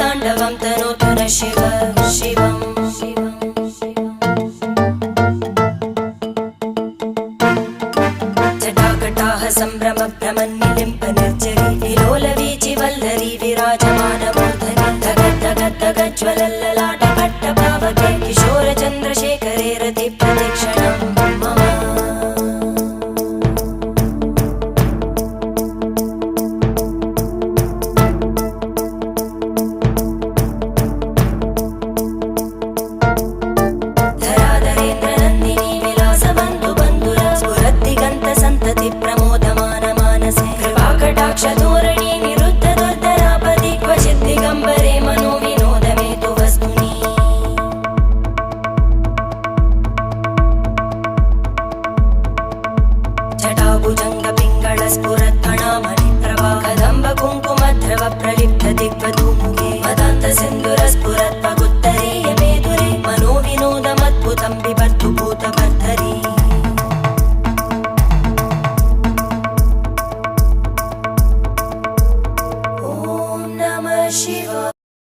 ताण्डवं तनोतु न शिव शिवम् जटाकटाः सम्भ्रम भ्रमन्निलिम्प निर्जरी विलोलवीचि वल्लरी विराजमानमूर्धनि धगज्ज्वलल्ललाटपट्टपावके किशोरचन्द्रशेखरे रतिप्रतिक्षणं मम धोरणी निरुद्ध दुर्धरापदि क्वचित् दिगम्बरे मनो विनोदमेतु वस्तुनि जटाभुजङ्ग पिङ्गळ स्फुरत्फणामणि प्रभा कदम्ब कुङ्कुमद्रव प्रलिप्त दिग्वधूम